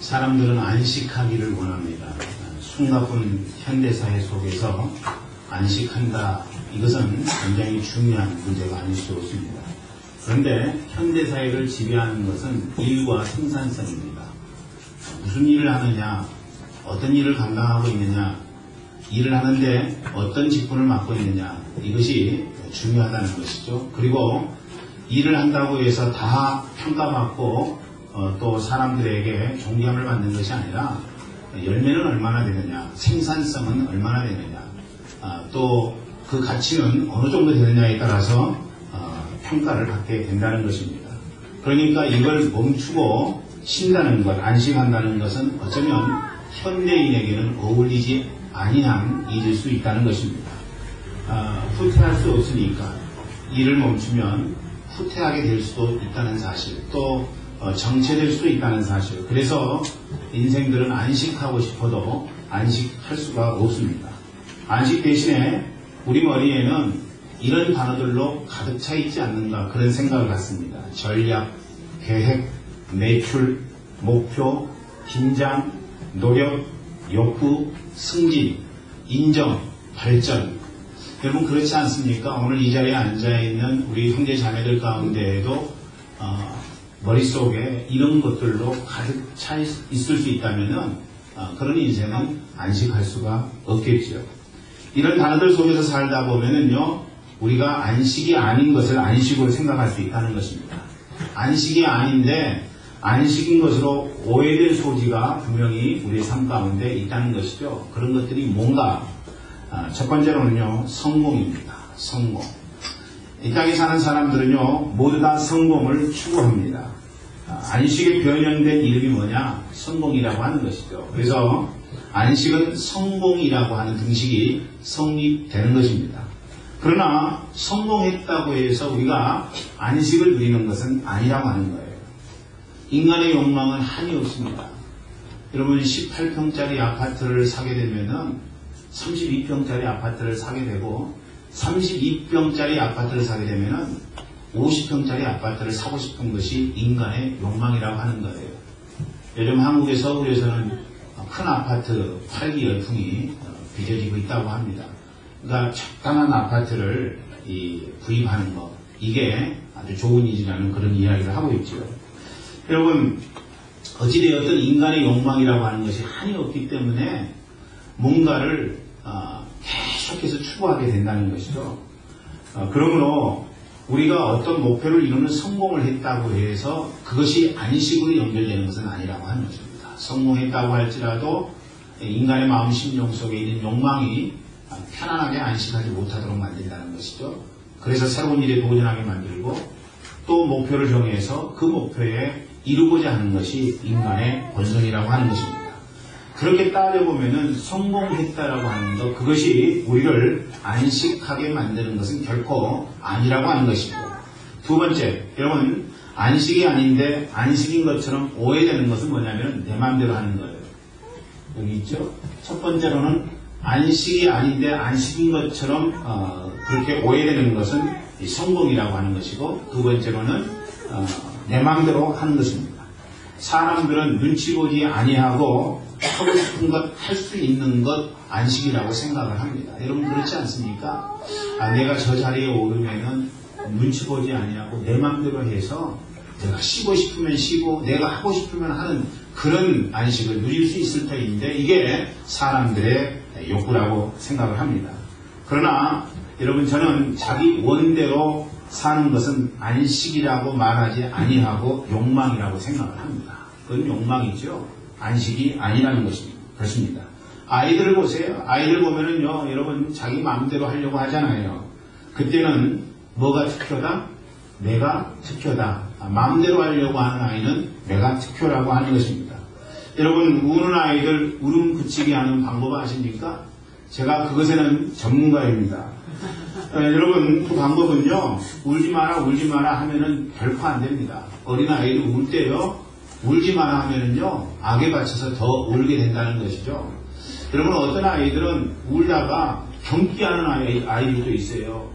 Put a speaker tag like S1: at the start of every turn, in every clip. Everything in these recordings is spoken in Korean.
S1: 사람들은 안식하기를 원합니다. 숨가쁜 현대사회 속에서 안식한다. 이것은 굉장히 중요한 문제가 아닐 수 없습니다. 그런데 현대사회를 지배하는 것은 일과 생산성입니다. 무슨 일을 하느냐, 어떤 일을 감당하고 있느냐, 일을 하는데 어떤 직분을 맡고 있느냐, 이것이 중요하다는 것이죠. 그리고 일을 한다고 해서 다 평가받고 또 사람들에게 존경을 받는 것이 아니라 열매는 얼마나 되느냐, 생산성은 얼마나 되느냐, 또 그 가치는 어느 정도 되느냐에 따라서 평가를 받게 된다는 것입니다. 그러니까 이걸 멈추고 쉰다는 것, 안식한다는 것은 어쩌면 현대인에게는 어울리지 아니한 일일 수 있다는 것입니다. 후퇴할 수 없으니까 일을 멈추면 후퇴하게 될 수도 있다는 사실, 또 정체될 수도 있다는 사실. 그래서 인생들은 안식하고 싶어도 안식할 수가 없습니다. 안식 대신에 우리 머리에는 이런 단어들로 가득 차 있지 않는가, 그런 생각을 갖습니다. 전략, 계획, 매출, 목표, 긴장, 노력, 욕구, 승진, 인정, 발전. 여러분 그렇지 않습니까? 오늘 이 자리에 앉아있는 우리 형제 자매들 가운데에도 머릿속에 이런 것들로 가득 차 있을 수 있다면 그런 인생은 안식할 수가 없겠죠. 이런 단어들 속에서 살다 보면은요, 우리가 안식이 아닌 것을 안식으로 생각할 수 있다는 것입니다. 안식이 아닌데 안식인 것으로 오해될 소지가 분명히 우리의 삶 가운데 있다는 것이죠. 그런 것들이 뭔가? 첫 번째로는요, 성공입니다. 성공. 이 땅에 사는 사람들은요, 모두 다 성공을 추구합니다. 안식에 변형된 이름이 뭐냐? 성공이라고 하는 것이죠. 그래서 안식은 성공이라고 하는 등식이 성립되는 것입니다. 그러나 성공했다고 해서 우리가 안식을 누리는 것은 아니라고 하는 거예요. 인간의 욕망은 한이 없습니다. 여러분 18평짜리 아파트를 사게 되면은 32평짜리 아파트를 사게 되고 32평짜리 아파트를 사게 되면은 50평짜리 아파트를 사고 싶은 것이 인간의 욕망이라고 하는 거예요. 요즘 한국의 서울에서는 큰 아파트 팔기 열풍이 빚어지고 있다고 합니다. 그러니까 적당한 아파트를 구입하는 것, 이게 아주 좋은 일이라는 그런 이야기를 하고 있죠. 여러분 어찌되었든 인간의 욕망이라고 하는 것이 한이 없기 때문에 뭔가를 계속해서 추구하게 된다는 것이죠. 그러므로 우리가 어떤 목표를 이루는 성공을 했다고 해서 그것이 안식으로 연결되는 것은 아니라고 하는 것입니다. 성공했다고 할지라도 인간의 마음 심령 속에 있는 욕망이 편안하게 안식하지 못하도록 만든다는 것이죠. 그래서 새로운 일에 도전하게 만들고 또 목표를 정해서 그 목표에 이루고자 하는 것이 인간의 본성이라고 하는 것입니다. 그렇게 따져보면은 성공했다라고 하는 것, 그것이 우리를 안식하게 만드는 것은 결코 아니라고 하는 것이고, 두 번째, 여러분 안식이 아닌데 안식인 것처럼 오해되는 것은 뭐냐면 내 마음대로 하는 거예요. 여기 있죠? 첫 번째로는 안식이 아닌데 안식인 것처럼 그렇게 오해되는 것은 성공이라고 하는 것이고, 두 번째로는 내 마음대로 하는 것입니다. 사람들은 눈치 보지 아니하고 하고 싶은 것, 할 수 있는 것 안식이라고 생각을 합니다. 여러분 그렇지 않습니까? 내가 저 자리에 오르면은 눈치 보지 아니하고 내 마음대로 해서 내가 쉬고 싶으면 쉬고 내가 하고 싶으면 하는 그런 안식을 누릴 수 있을 터인데 이게 사람들의 욕구라고 생각을 합니다. 그러나 여러분 저는 자기 원대로 사는 것은 안식이라고 말하지 아니하고 욕망이라고 생각을 합니다. 그건 욕망이죠. 안식이 아니라는 것입니다. 아이들을 보세요. 아이들 보면은요, 여러분 자기 마음대로 하려고 하잖아요. 그때는 뭐가 특효다? 내가 특효다. 마음대로 하려고 하는 아이는 내가 특효라고 하는 것입니다. 여러분 우는 아이들 울음 그치게 하는 방법 아십니까? 제가 그것에는 전문가입니다. 여러분 그 방법은요, 울지 마라 하면은 결코 안 됩니다. 어린아이를 울 때요, 울지 마라 하면은요 악에 받쳐서 더 울게 된다는 것이죠. 여러분 어떤 아이들은 울다가 경기하는 아이들도 있어요.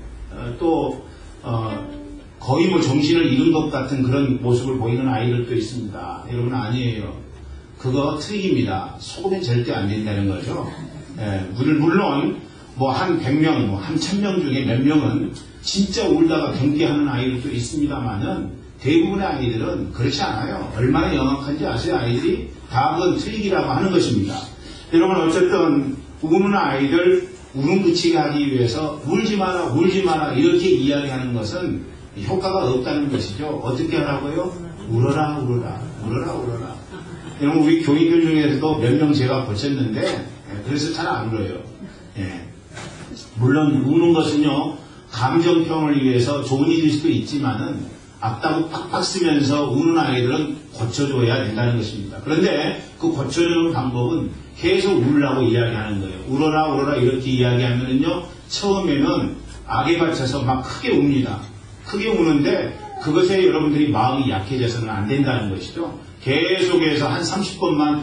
S1: 또 거의 정신을 잃은 것 같은 그런 모습을 보이는 아이들도 있습니다. 여러분 아니에요. 그 그거 트릭입니다. 속으면 절대 안 된다는 거죠. 물론 뭐 한 100명, 뭐 한 1000명 중에 몇 명은 진짜 울다가 경계하는 아이들도 있습니다만은 대부분의 아이들은 그렇지 않아요. 얼마나 영악한지 아세요? 아이들이 다 그건 트릭이라고 하는 것입니다. 여러분 어쨌든 우는 아이들 울음 그치게 하기 위해서 울지 마라 울지 마라 이렇게 이야기하는 것은 효과가 없다는 것이죠. 어떻게 하라고요? 울어라 울어라 울어라 울어라. 여러분 우리 교인들 중에서도 몇 명 제가 고쳤는데 그래서 잘 안 울어요. 물론 우는 것은요 감정평을 위해서 좋은 일일 수도 있지만은 악다고 팍팍 쓰면서 우는 아이들은 고쳐줘야 된다는 것입니다. 그런데 그 고쳐주는 방법은 계속 울라고 이야기하는 거예요. 울어라 울어라 이렇게 이야기하면은요 처음에는 악에 받쳐서 막 크게 웁니다. 크게 우는데 그것에 여러분들이 마음이 약해져서는 안 된다는 것이죠. 계속해서 한 30번만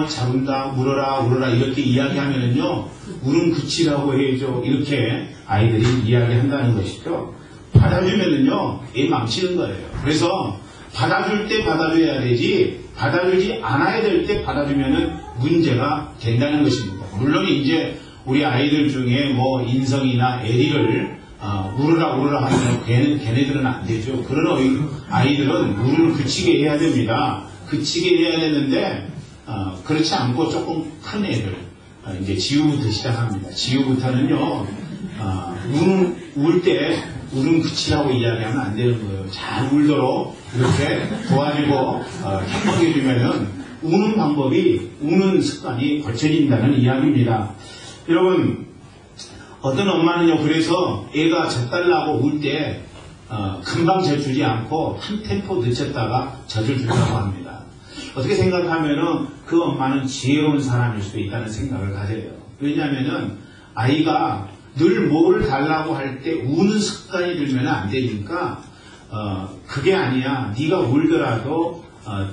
S1: 잘 운다 울어라 울어라 이렇게 이야기하면은요 울음 그치라고 해야죠. 이렇게 아이들이 이야기한다는 것이죠. 받아주면은요 얘 망치는 거예요. 그래서 받아줄 때 받아줘야 되지 받아주지 않아야 될 때 받아주면은 문제가 된다는 것입니다. 물론 이제 우리 아이들 중에 뭐 인성이나 애리를 울으라 울으라 하면 걔네들은 안 되죠. 그런 아이들은 울음을 그치게 해야 됩니다. 그치게 해야 되는데 그렇지 않고 조금 큰 애들 이제 지우부터 시작합니다. 지우부터는요 울 때 울음 그치라고 이야기하면 안 되는 거예요. 잘 울도록 이렇게 도와주고 행복해주면은 우는 방법이 우는 습관이 고쳐진다는 이야기입니다. 여러분 어떤 엄마는요 그래서 애가 젖달라고 울 때 금방 젖주지 않고 한 템포 늦췄다가 젖을 주려고 합니다. 어떻게 생각하면은 그 엄마는 지혜로운 사람일 수도 있다는 생각을 가져요. 왜냐하면은 아이가 늘 뭐를 달라고 할 때 우는 습관이 들면 안 되니까 그게 아니야. 네가 울더라도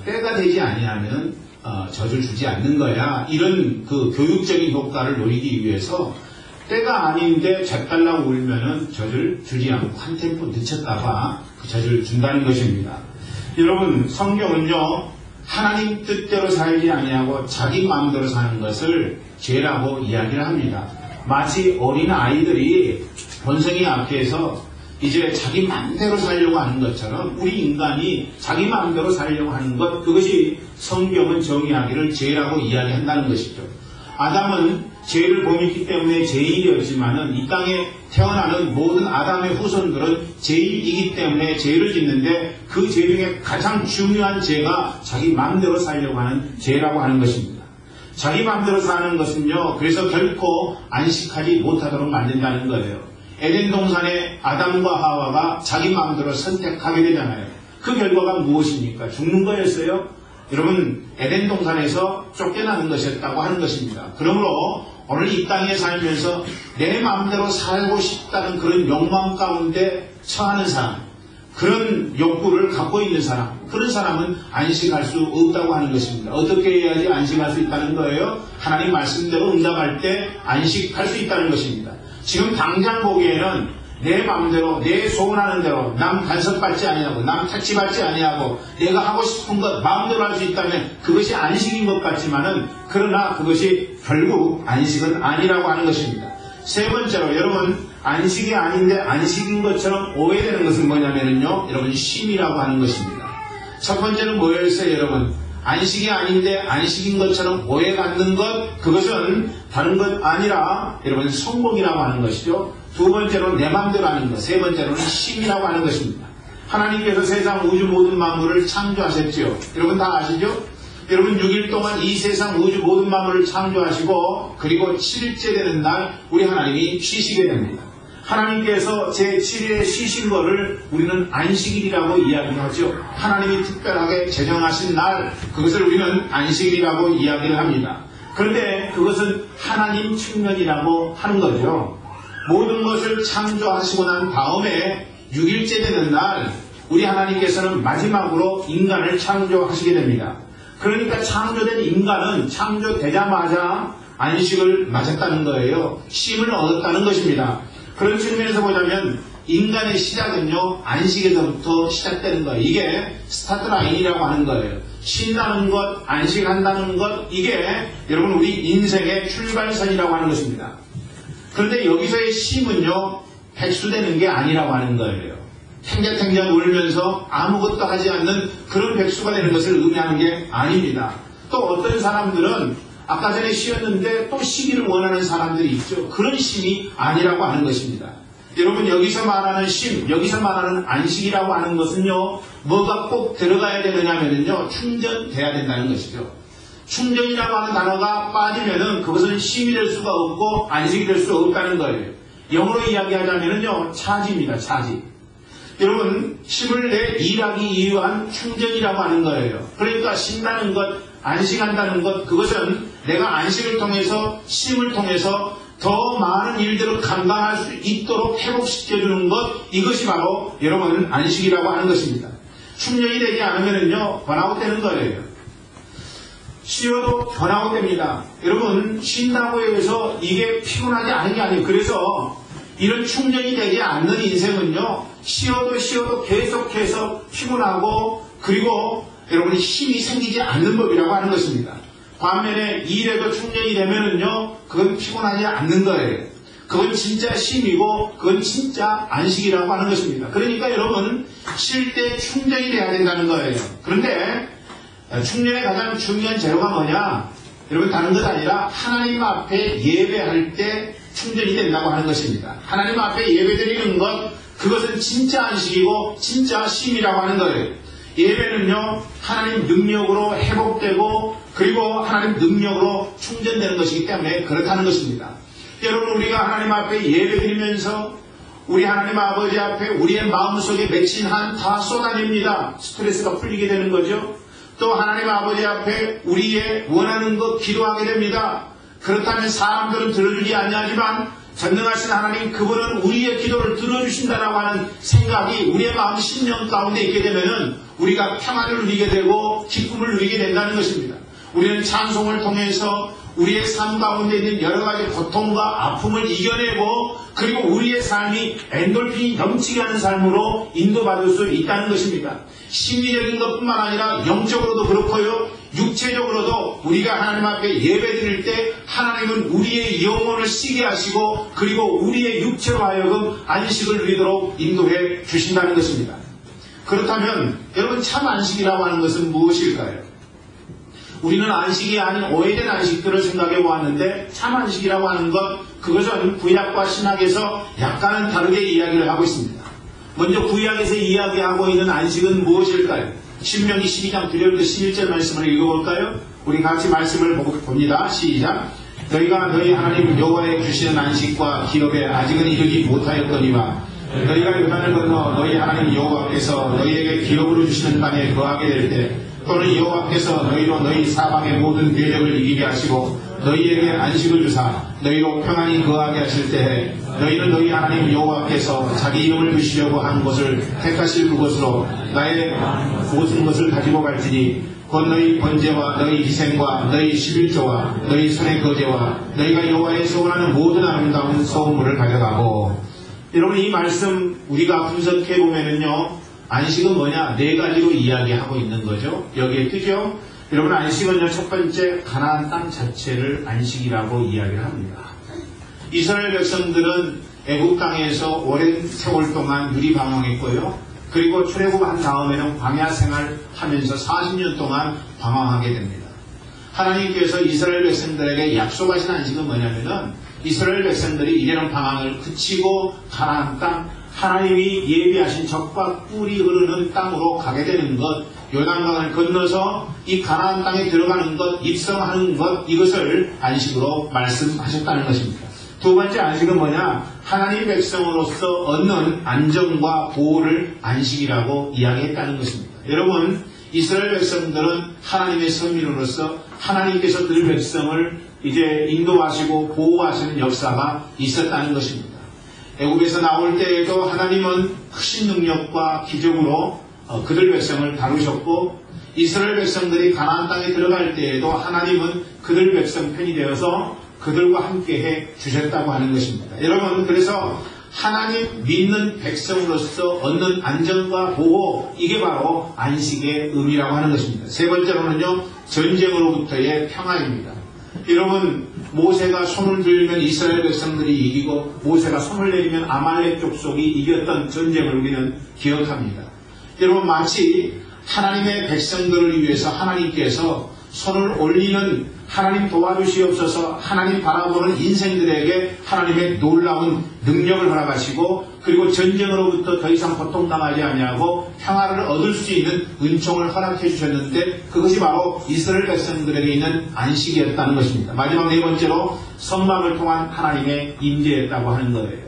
S1: 때가 되지 아니하면 젖을 주지 않는 거야. 이런 그 교육적인 효과를 노리기 위해서 때가 아닌데 젖달라고 울면은 젖을 주지 않고 한 템포 늦췄다가 그 젖을 준다는 것입니다. 여러분 성경은요 하나님 뜻대로 살지 아니하고 자기 마음대로 사는 것을 죄라고 이야기를 합니다. 마치 어린 아이들이 본성이 약해서 이제 자기 마음대로 살려고 하는 것처럼 우리 인간이 자기 마음대로 살려고 하는 것 그것이 성경은 정의하기를 죄라고 이야기한다는 것이죠. 아담은 죄를 범했기 때문에 죄인이었지만은 이 땅에 태어나는 모든 아담의 후손들은 죄인이기 때문에 죄를 짓는데 그 죄 중에 가장 중요한 죄가 자기 마음대로 살려고 하는 죄라고 하는 것입니다. 자기 마음대로 사는 것은요 그래서 결코 안식하지 못하도록 만든다는 거예요. 에덴 동산에 아담과 하와가 자기 마음대로 선택하게 되잖아요. 그 결과가 무엇입니까? 죽는 거였어요? 여러분 에덴 동산에서 쫓겨나는 것이었다고 하는 것입니다. 그러므로 오늘 이 땅에 살면서 내 마음대로 살고 싶다는 그런 욕망 가운데 처하는 사람 그런 욕구를 갖고 있는 사람 그런 사람은 안식할 수 없다고 하는 것입니다. 어떻게 해야지 안식할 수 있다는 거예요? 하나님 말씀대로 응답할 때 안식할 수 있다는 것입니다. 지금 당장 보기에는 내 마음대로 내 소원하는 대로 남 간섭받지 아니하고 남 택지받지 아니하고 내가 하고 싶은 것 마음대로 할 수 있다면 그것이 안식인 것 같지만은 그러나 그것이 결국 안식은 아니라고 하는 것입니다. 세 번째로 여러분 안식이 아닌데 안식인 것처럼 오해되는 것은 뭐냐면요 여러분 쉼이라고 하는 것입니다. 첫 번째는 뭐였어요 여러분? 안식이 아닌데 안식인 것처럼 오해받는 것 그것은 다른 것 아니라 여러분 성공이라고 하는 것이죠. 두 번째로는 내 마음대로 하는 것, 세 번째로는 쉼이라고 하는 것입니다. 하나님께서 세상 우주 모든 만물을 창조하셨죠. 여러분 다 아시죠? 여러분 6일 동안 이 세상 우주 모든 만물을 창조하시고 그리고 7일째 되는 날 우리 하나님이 쉬시게 됩니다. 하나님께서 제7일에 쉬신 것을 우리는 안식일이라고 이야기하죠. 하나님이 특별하게 제정하신 날 그것을 우리는 안식일이라고 이야기를 합니다. 그런데 그것은 하나님 측면이라고 하는 거죠. 모든 것을 창조하시고 난 다음에 6일째 되는 날 우리 하나님께서는 마지막으로 인간을 창조하시게 됩니다. 그러니까 창조된 인간은 창조되자마자 안식을 맞았다는 거예요. 쉼을 얻었다는 것입니다. 그런 측면에서 보자면 인간의 시작은요 안식에서부터 시작되는 거예요. 이게 스타트 라인이라고 하는 거예요. 쉰다는 것, 안식한다는 것, 이게 여러분 우리 인생의 출발선이라고 하는 것입니다. 그런데 여기서의 쉼은요, 백수되는 게 아니라고 하는 거예요. 탱자탱자 놀면서 아무것도 하지 않는 그런 백수가 되는 것을 의미하는 게 아닙니다. 또 어떤 사람들은 아까 전에 쉬었는데 또 쉬기를 원하는 사람들이 있죠. 그런 쉼이 아니라고 하는 것입니다. 여러분 여기서 말하는 쉼, 여기서 말하는 안식이라고 하는 것은요, 뭐가 꼭 들어가야 되느냐면요, 충전돼야 된다는 것이죠. 충전이라고 하는 단어가 빠지면은 그것은 쉼이 될 수가 없고 안식이 될 수 없다는 거예요. 영어로 이야기하자면요, 차지입니다. 차지. 여러분, 쉼을 내 일하기 위한 충전이라고 하는 거예요. 그러니까 쉰다는 것, 안식한다는 것, 그것은 내가 안식을 통해서, 쉼을 통해서 더 많은 일들을 감당할 수 있도록 회복시켜주는 것, 이것이 바로 여러분 안식이라고 하는 것입니다. 충전이 되지 않으면요, 번아웃 되는 거예요. 쉬어도 번아웃 됩니다. 여러분, 쉰다고 해서 이게 피곤하지 않은 게 아니에요. 그래서 이런 충전이 되지 않는 인생은요, 쉬어도 계속해서 피곤하고, 그리고 여러분이 힘이 생기지 않는 법이라고 하는 것입니다. 반면에 일에도 충전이 되면은요, 그건 피곤하지 않는 거예요. 그건 진짜 쉼이고, 그건 진짜 안식이라고 하는 것입니다. 그러니까 여러분, 쉴 때 충전이 돼야 된다는 거예요. 그런데 충전의 가장 중요한 재료가 뭐냐? 여러분, 다른 것 아니라 하나님 앞에 예배할 때 충전이 된다고 하는 것입니다. 하나님 앞에 예배드리는 것, 그것은 진짜 안식이고 진짜 쉼이라고 하는 거예요. 예배는요, 하나님 능력으로 회복되고, 그리고 하나님 능력으로 충전되는 것이기 때문에 그렇다는 것입니다. 여러분, 우리가 하나님 앞에 예배드리면서 우리 하나님 아버지 앞에 우리의 마음속에 맺힌 한 다 쏟아냅니다. 스트레스가 풀리게 되는 거죠. 또 하나님 아버지 앞에 우리의 원하는 것 기도하게 됩니다. 그렇다면 사람들은 들어주지 않냐지만 전능하신 하나님, 그분은 우리의 기도를 들어주신다라고 하는 생각이 우리의 마음 심령 가운데 있게 되면은 우리가 평안을 누리게 되고 기쁨을 누리게 된다는 것입니다. 우리는 찬송을 통해서 우리의 삶 가운데 있는 여러 가지 고통과 아픔을 이겨내고, 그리고 우리의 삶이 엔돌핀이 넘치게 하는 삶으로 인도받을 수 있다는 것입니다. 심리적인 것뿐만 아니라 영적으로도 그렇고요, 육체적으로도 우리가 하나님 앞에 예배드릴 때 하나님은 우리의 영혼을 쉬게 하시고, 그리고 우리의 육체로 하여금 안식을 누리도록 인도해 주신다는 것입니다. 그렇다면 여러분, 참 안식이라고 하는 것은 무엇일까요? 우리는 안식이 아닌 오해된 안식들을 생각해 보았는데, 참 안식이라고 하는 것, 그것은 구약과 신약에서 약간은 다르게 이야기를 하고 있습니다. 먼저 구약에서 이야기하고 있는 안식은 무엇일까요? 신명기 12장 9절부터 11절 말씀을 읽어볼까요? 우리 같이 말씀을 봅니다. 시작. 너희가 너희 하나님 여호와의 주시는 안식과 기업에 아직은 이르지 못하였거니와 너희가 요단을 건너 너희 하나님 여호와께서 너희에게 기업으로 주시는 땅에 거하게 될 때, 또는 여호와께서 너희로 너희 사방의 모든 대적을 이기게 하시고 너희에게 안식을 주사 너희로 평안히 거하게 하실 때에, 너희는 너희 하나님 여호와께서 자기 이름을 두시려고 한 곳을 택하실 그곳으로 나의 모든 것을 가지고 갈지니, 곧 너희 번제와 너희 희생과 너희 11조와 너희 손의 거제와 너희가 여호와에서 원하는 모든 아름다운 소음물을 가져가고. 여러분, 이 말씀 우리가 분석해 보면은요, 안식은 뭐냐? 네 가지로 이야기하고 있는 거죠. 여기에 뜨죠? 여러분, 안식은요, 첫 번째, 가나안 땅 자체를 안식이라고 이야기를 합니다. 이스라엘 백성들은 애국 땅에서 오랜 세월 동안 누리방황했고요. 그리고 출애굽한 다음에는 광야 생활하면서 40년 동안 방황하게 됩니다. 하나님께서 이스라엘 백성들에게 약속하신 안식은 뭐냐면은, 이스라엘 백성들이 이제는 방황을 그치고 가나안 땅, 하나님이 예비하신 젖과 꿀이 흐르는 땅으로 가게 되는 것, 요단강을 건너서 이 가나안 땅에 들어가는 것, 입성하는 것, 이것을 안식으로 말씀하셨다는 것입니다. 두 번째 안식은 뭐냐? 하나님 백성으로서 얻는 안정과 보호를 안식이라고 이야기했다는 것입니다. 여러분, 이스라엘 백성들은 하나님의 선민으로서 하나님께서 그 백성을 이제 인도하시고 보호하시는 역사가 있었다는 것입니다. 애국에서 나올 때에도 하나님은 크신 능력과 기적으로 그들 백성을 다루셨고, 이스라엘 백성들이 가나안 땅에 들어갈 때에도 하나님은 그들 백성 편이 되어서 그들과 함께 해 주셨다고 하는 것입니다. 여러분, 그래서 하나님 믿는 백성으로서 얻는 안정과 보호, 이게 바로 안식의 의미라고 하는 것입니다. 세 번째로는요, 전쟁으로부터의 평화입니다. 여러분, 모세가 손을 들면 이스라엘 백성들이 이기고 모세가 손을 내리면 아말렉 족속이 이겼던 전쟁을 우리는 기억합니다. 여러분, 마치 하나님의 백성들을 위해서 하나님께서 손을 올리는, 하나님 도와주시옵소서, 하나님 바라보는 인생들에게 하나님의 놀라운 능력을 허락하시고, 그리고 전쟁으로부터 더 이상 고통당하지 아니하고 평화를 얻을 수 있는 은총을 허락해 주셨는데, 그것이 바로 이스라엘 백성들에게 있는 안식이었다는 것입니다. 마지막 네 번째로 성막을 통한 하나님의 임재였다고 하는 거예요.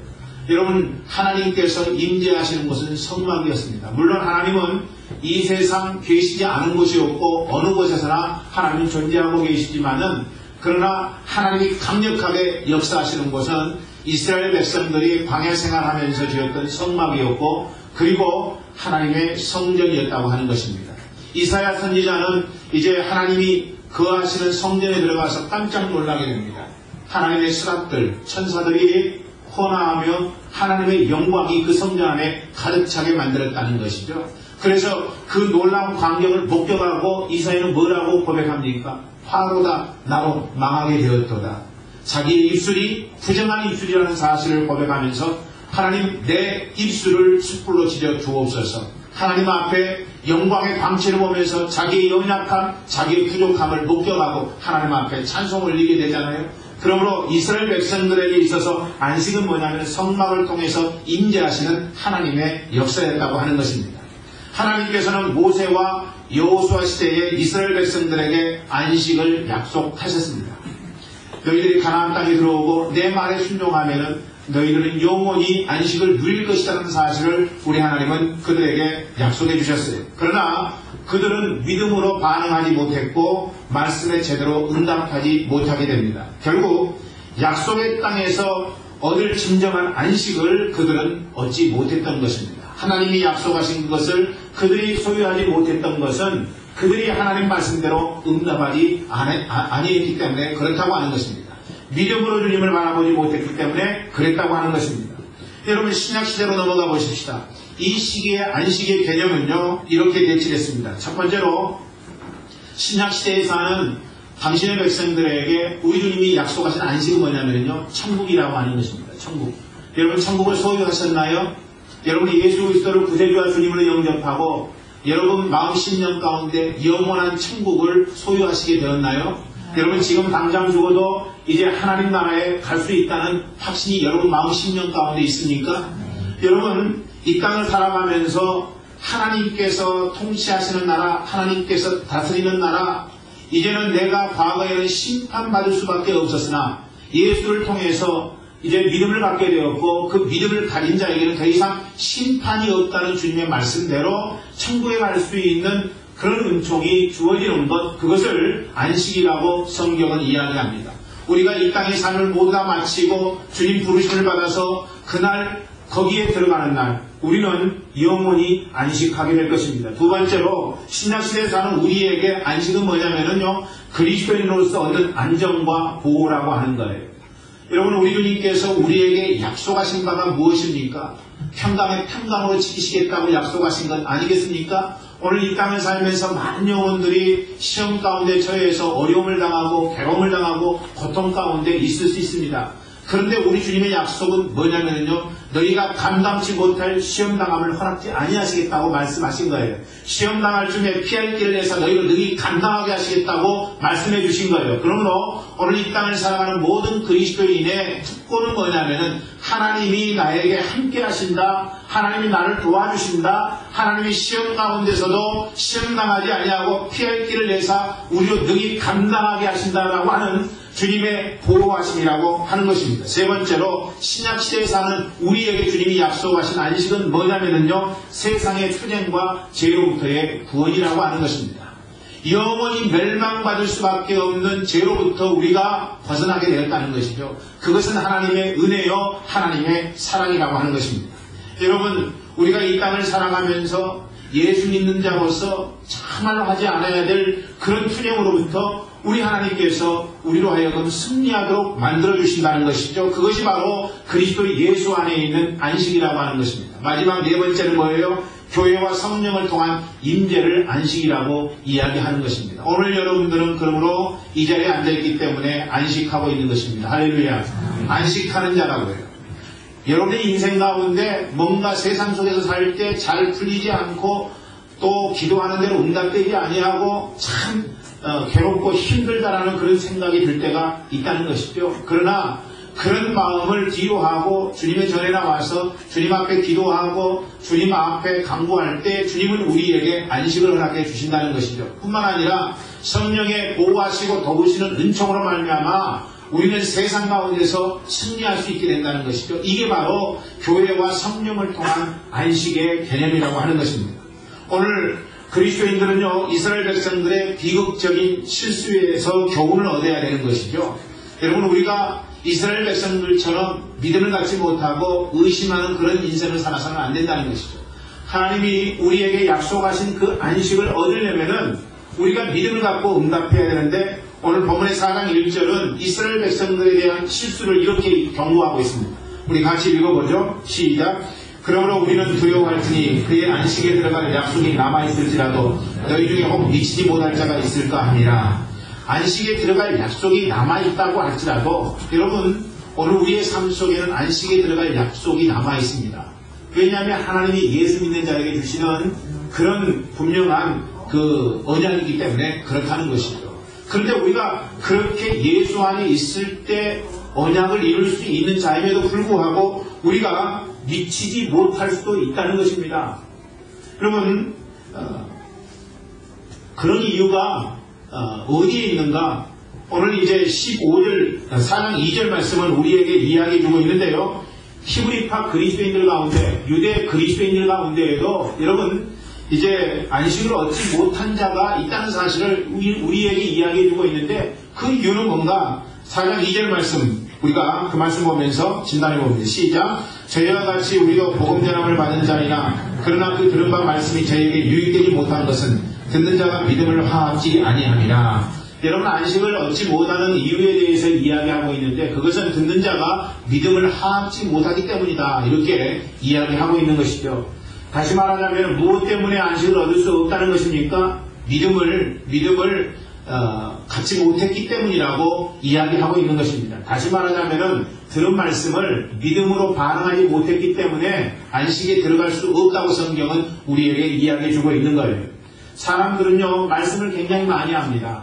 S1: 여러분, 하나님께서 임재하시는 곳은 성막이었습니다. 물론 하나님은 이 세상 계시지 않은 곳이 없고 어느 곳에서나 하나님은 존재하고 계시지만은, 그러나 하나님이 강력하게 역사하시는 곳은 이스라엘 백성들이 광야 생활하면서 지었던 성막이었고, 그리고 하나님의 성전이었다고 하는 것입니다. 이사야 선지자는 이제 하나님이 거하시는 성전에 들어가서 깜짝 놀라게 됩니다. 하나님의 수락들, 천사들이 호나하며 하나님의 영광이 그 성전 안에 가득 차게 만들었다는 것이죠. 그래서 그 놀라운 광경을 목격하고 이사야는 뭐라고 고백합니까? 화로다 나로 망하게 되었도다. 자기의 입술이 부정한 입술이라는 사실을 고백하면서 하나님, 내 입술을 숯불로 지려 주옵소서. 하나님 앞에 영광의 광채를 보면서 자기의 연약함, 자기의 부족함을 목격하고 하나님 앞에 찬송을 올리게 되잖아요. 그러므로 이스라엘 백성들에게 있어서 안식은 뭐냐면 성막을 통해서 임재하시는 하나님의 역사였다고 하는 것입니다. 하나님께서는 모세와 여호수아 시대에 이스라엘 백성들에게 안식을 약속하셨습니다. 너희들이 가나안 땅에 들어오고 내 말에 순종하면은 너희들은 영원히 안식을 누릴 것이라는 사실을 우리 하나님은 그들에게 약속해 주셨어요. 그러나 그들은 믿음으로 반응하지 못했고 말씀에 제대로 응답하지 못하게 됩니다. 결국 약속의 땅에서 얻을 진정한 안식을 그들은 얻지 못했던 것입니다. 하나님이 약속하신 것을 그들이 소유하지 못했던 것은 그들이 하나님 말씀대로 응답하지 아니했기 때문에 그렇다고 하는 것입니다. 믿음으로 주님을 바라보지 못했기 때문에 그랬다고 하는 것입니다. 여러분, 신약시대로 넘어가 보십시다. 이 시기의 안식의 개념은요, 이렇게 대치됐습니다. 첫 번째로 신약시대에 사는 당신의 백성들에게 우리 주님이 약속하신 안식은 뭐냐면요, 천국이라고 하는 것입니다. 천국. 여러분, 천국을 소유하셨나요? 여러분이 예수 그리스도를 구세주와 주님으로 영접하고 여러분 마음 심령 가운데 영원한 천국을 소유하시게 되었나요? 여러분, 지금 당장 죽어도 이제 하나님 나라에 갈 수 있다는 확신이 여러분 마음 심령 가운데 있습니까? 여러분, 이 땅을 살아가면서 하나님께서 통치하시는 나라, 하나님께서 다스리는 나라, 이제는 내가 과거에는 심판받을 수밖에 없었으나 예수를 통해서 이제 믿음을 갖게 되었고 그 믿음을 가진 자에게는 더 이상 심판이 없다는 주님의 말씀대로 천국에 갈 수 있는 그런 은총이 주어지는 것, 그것을 안식이라고 성경은 이야기합니다. 우리가 이 땅의 삶을 모두 다 마치고 주님 부르심을 받아서 그날 거기에 들어가는 날 우리는 영원히 안식하게 될 것입니다. 두 번째로 신약시대에 사는 우리에게 안식은 뭐냐면요, 그리스도인으로서 얻는 안정과 보호라고 하는 거예요. 여러분, 우리 주님께서 우리에게 약속하신 바가 무엇입니까? 평강의 평강으로 지키시겠다고 약속하신 건 아니겠습니까? 오늘 이 땅을 살면서 많은 영혼들이 시험 가운데 처해서 어려움을 당하고 괴로움을 당하고 고통 가운데 있을 수 있습니다. 그런데 우리 주님의 약속은 뭐냐면요, 너희가 감당치 못할 시험당함을 허락지 아니하시겠다고 말씀하신 거예요. 시험당할 중에 피할 길을 내서 너희를 능히 감당하게 하시겠다고 말씀해 주신 거예요. 그러므로 오늘 이 땅을 살아가는 모든 그리스도인의 특권은 뭐냐면은 하나님이 나에게 함께 하신다, 하나님이 나를 도와주신다, 하나님이 시험 가운데서도 시험당하지 아니하고 피할 길을 내서 우리로 능히 감당하게 하신다라고 하는 주님의 보호하심이라고 하는 것입니다. 세 번째로 신약시대에 사는 우리에게 주님이 약속하신 안식은 뭐냐면요, 세상의 투쟁과 죄로부터의 구원이라고 하는 것입니다. 영원히 멸망받을 수밖에 없는 죄로부터 우리가 벗어나게 되었다는 것이죠. 그것은 하나님의 은혜요, 하나님의 사랑이라고 하는 것입니다. 여러분, 우리가 이 땅을 살아가면서 예수 믿는 자로서 참말로 하지 않아야 될 그런 투쟁으로부터 우리 하나님께서 우리로 하여금 승리하도록 만들어주신다는 것이죠. 그것이 바로 그리스도 예수 안에 있는 안식이라고 하는 것입니다. 마지막 네 번째는 뭐예요? 교회와 성령을 통한 임재를 안식이라고 이야기하는 것입니다. 오늘 여러분들은 그러므로 이 자리에 앉아있기 때문에 안식하고 있는 것입니다. 할렐루야. 안식하는 자라고요. 여러분의 인생 가운데 뭔가 세상 속에서 살 때 잘 풀리지 않고 또 기도하는 대로 응답되지 아니하고 참 괴롭고 힘들다라는 그런 생각이 들 때가 있다는 것이죠. 그러나 그런 마음을 뒤로 하고 주님의 전에 나와서 주님 앞에 기도하고 주님 앞에 간구할 때 주님은 우리에게 안식을 허락해 주신다는 것이죠. 뿐만 아니라 성령의 보호하시고 도우시는 은총으로 말미암아 우리는 세상 가운데서 승리할 수 있게 된다는 것이죠. 이게 바로 교회와 성령을 통한 안식의 개념이라고 하는 것입니다. 오늘 그리스도인들은요, 이스라엘 백성들의 비극적인 실수에서 교훈을 얻어야 되는 것이죠. 여러분, 우리가 이스라엘 백성들처럼 믿음을 갖지 못하고 의심하는 그런 인생을 살아서는 안 된다는 것이죠. 하나님이 우리에게 약속하신 그 안식을 얻으려면은 우리가 믿음을 갖고 응답해야 되는데, 오늘 본문의 4장 1절은 이스라엘 백성들에 대한 실수를 이렇게 경고하고 있습니다. 우리 같이 읽어보죠. 시작. 그러므로 우리는 두려워할 테니 그의 안식에 들어갈 약속이 남아있을지라도 너희 중에 혹 미치지 못할 자가 있을까 하니라. 안식에 들어갈 약속이 남아있다고 할지라도 여러분, 오늘 우리의 삶 속에는 안식에 들어갈 약속이 남아있습니다. 왜냐하면 하나님이 예수 믿는 자에게 주시는 그런 분명한 그 언약이기 때문에 그렇다는 것이죠. 그런데 우리가 그렇게 예수 안에 있을 때 언약을 이룰 수 있는 자임에도 불구하고 우리가 미치지 못할 수도 있다는 것입니다. 여러분, 그런 이유가 어디에 있는가? 오늘 이제 15절, 4장 2절 말씀을 우리에게 이야기해 주고 있는데요. 히브리파 그리스도인들 가운데, 유대 그리스도인들 가운데에도 여러분, 이제 안식을 얻지 못한 자가 있다는 사실을 우리에게 이야기해 주고 있는데, 그 이유는 뭔가? 4장 2절 말씀, 우리가 그 말씀 보면서 진단해 봅니다. 시작. 저희와 같이 우리도 복음 전함을 받은 자이나 그러나 그 들은 바 말씀이 저희에게 유익되지 못한 것은 듣는 자가 믿음을 화합지 아니함이라. 여러분, 안식을 얻지 못하는 이유에 대해서 이야기하고 있는데 그것은 듣는 자가 믿음을 화합지 못하기 때문이다. 이렇게 이야기하고 있는 것이죠. 다시 말하자면 무엇 때문에 안식을 얻을 수 없다는 것입니까? 믿음을 갖지 못했기 때문이라고 이야기하고 있는 것입니다. 다시 말하자면 들은 말씀을 믿음으로 반응하지 못했기 때문에 안식에 들어갈 수 없다고 성경은 우리에게 이야기해 주고 있는 거예요. 사람들은요, 말씀을 굉장히 많이 합니다.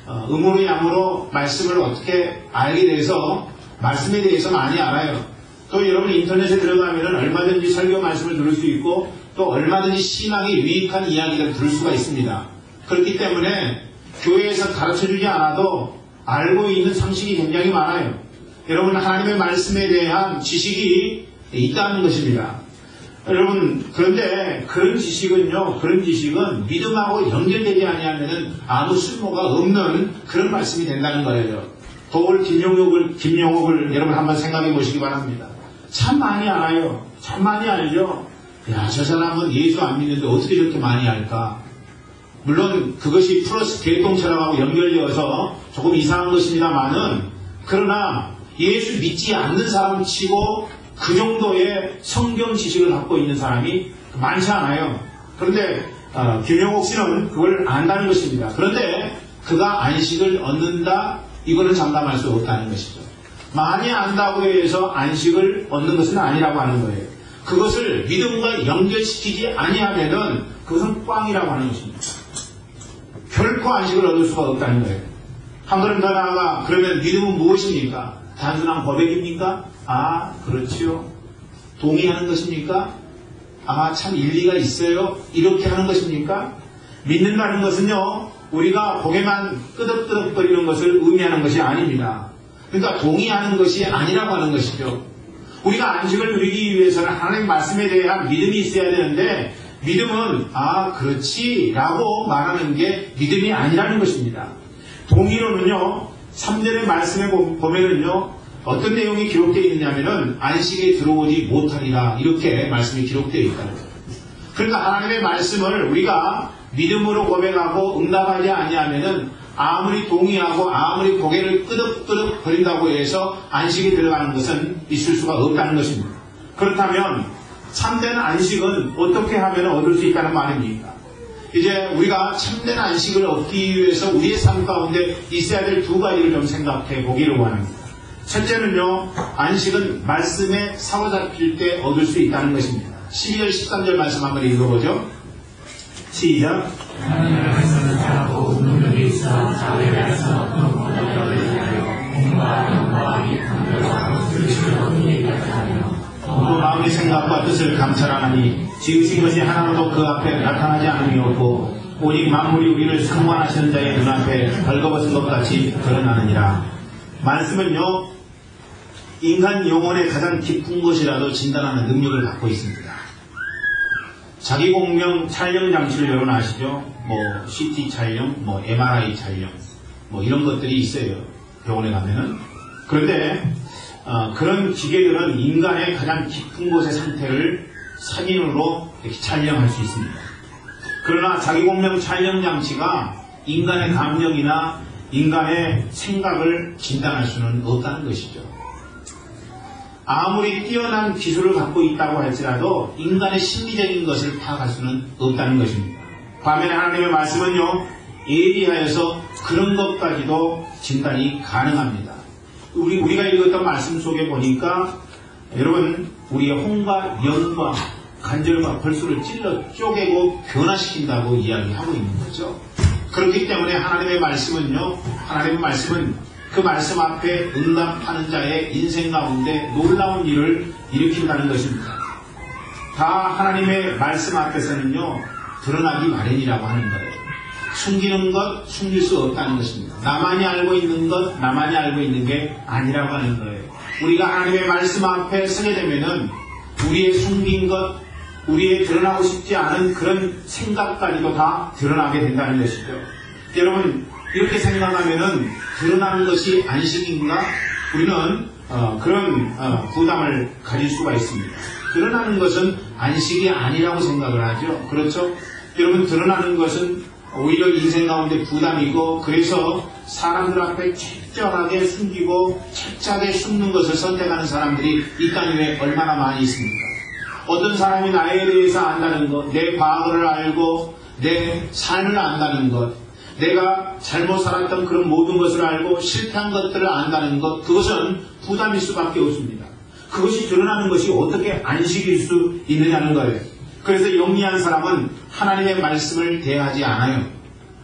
S1: 음으로 양으로 말씀을 어떻게 알게 돼서 말씀에 대해서 많이 알아요. 또 여러분 인터넷에 들어가면 얼마든지 설교 말씀을 들을 수 있고 또 얼마든지 신앙에 유익한 이야기를 들을 수가 있습니다. 그렇기 때문에 교회에서 가르쳐주지 않아도 알고 있는 상식이 굉장히 많아요. 여러분, 하나님의 말씀에 대한 지식이 있다는 것입니다. 여러분, 그런데 그런 지식은 믿음하고 연결되지 아니하면 아무 쓸모가 없는 그런 말씀이 된다는 거예요. 도울 김용옥을 여러분 한번 생각해 보시기 바랍니다. 참 많이 알아요. 참 많이 알죠. 야, 저 사람은 예수 안 믿는데 어떻게 저렇게 많이 알까? 물론 그것이 플러스 개똥철학하고 연결되어서 조금 이상한 것입니다만은, 그러나 예수 믿지 않는 사람 치고 그 정도의 성경 지식을 갖고 있는 사람이 많지 않아요. 그런데 김용옥 씨는 그걸 안다는 것입니다. 그런데 그가 안식을 얻는다? 이거는 장담할 수 없다는 것이죠. 많이 안다고 해서 안식을 얻는 것은 아니라고 하는 거예요. 그것을 믿음과 연결시키지 아니하면은 그것은 꽝이라고 하는 것입니다. 결코 안식을 얻을 수가 없다는 거예요. 한 걸음 더 나아가 그러면 믿음은 무엇입니까? 단순한 고백입니까? 아, 그렇지요. 동의하는 것입니까? 아, 참 일리가 있어요. 이렇게 하는 것입니까? 믿는다는 것은요, 우리가 고개만 끄덕끄덕거리는 것을 의미하는 것이 아닙니다. 그러니까 동의하는 것이 아니라고 하는 것이죠. 우리가 안식을 누리기 위해서는 하나님 말씀에 대한 믿음이 있어야 되는데, 믿음은 아, 그렇지 라고 말하는 게 믿음이 아니라는 것입니다. 동의로는요, 3절의 말씀에 보면은요, 어떤 내용이 기록되어 있느냐면은 안식에 들어오지 못하리라, 이렇게 말씀이 기록되어 있다는 거예요. 그러니까 하나님의 말씀을 우리가 믿음으로 고백하고 응답하지 아니하면은 아무리 동의하고 아무리 고개를 끄덕끄덕 거린다고 해서 안식에 들어가는 것은 있을 수가 없다는 것입니다. 그렇다면 참된 안식은 어떻게 하면 얻을 수 있다는 말입니까? 이제 우리가 참된 안식을 얻기 위해서 우리의 삶 가운데 있어야 될 두 가지를 좀 생각해 보기를 원합니다. 첫째는요, 안식은 말씀에 사로잡힐 때 얻을 수 있다는 것입니다. 12절 13절 말씀 한번 읽어보죠. 시작.
S2: 하나님의 말씀을 따르고 눈물이 있어 자외에서 공과 영과 이 판결과 뜻을 얻는 얘기하며
S1: 또 마음의 생각과 뜻을 감찰하나니 지으신 것이 하나도 그 앞에 나타나지 않음이 없고 오직 만물이 우리를 상관하시는 자의 눈앞에 벌거벗은 것 같이 드러나느니라. 말씀은요, 인간 영혼의 가장 깊은 것이라도 진단하는 능력을 갖고 있습니다. 자기 공명 촬영 장치를 여러분 아시죠? CT 촬영, MRI 촬영, 이런 것들이 있어요. 병원에 가면은. 그런데 그런 기계들은 인간의 가장 깊은 곳의 상태를 사진으로 이렇게 촬영할 수 있습니다. 그러나 자기 공명 촬영 장치가 인간의 감정이나 인간의 생각을 진단할 수는 없다는 것이죠. 아무리 뛰어난 기술을 갖고 있다고 할지라도 인간의 심리적인 것을 파악할 수는 없다는 것입니다. 반면에 하나님의 말씀은요, 예리하여서 그런 것까지도 진단이 가능합니다. 우리가 읽었던 말씀 속에 보니까 여러분, 우리의 혼과 영과 관절과 벌수를 찔러 쪼개고 변화시킨다고 이야기하고 있는 거죠. 그렇기 때문에 하나님의 말씀은 그 말씀 앞에 응답하는 자의 인생 가운데 놀라운 일을 일으킨다는 것입니다. 다 하나님의 말씀 앞에서는요, 드러나기 마련이라고 하는 거예요. 숨기는 것, 숨길 수 없다는 것입니다. 나만이 알고 있는 것, 나만이 알고 있는 게 아니라고 하는 거예요. 우리가 하나님의 말씀 앞에 서게 되면은 우리의 숨긴 것, 우리의 드러나고 싶지 않은 그런 생각까지도 다 드러나게 된다는 것이죠. 여러분, 이렇게 생각하면은 드러나는 것이 안식인가? 우리는 그런 부담을 가질 수가 있습니다. 드러나는 것은 안식이 아니라고 생각을 하죠. 그렇죠? 여러분, 드러나는 것은 오히려 인생 가운데 부담이고, 그래서 사람들 앞에 철저하게 숨기고 철저하게 숨는 것을 선택하는 사람들이 이 땅 위에 얼마나 많이 있습니까? 어떤 사람이 나에 대해서 안다는 것, 내 과거를 알고 내 삶을 안다는 것, 내가 잘못 살았던 그런 모든 것을 알고 실패한 것들을 안다는 것, 그것은 부담일 수밖에 없습니다. 그것이 드러나는 것이 어떻게 안식일 수 있느냐는 거예요. 그래서 영리한 사람은 하나님의 말씀을 대하지 않아요.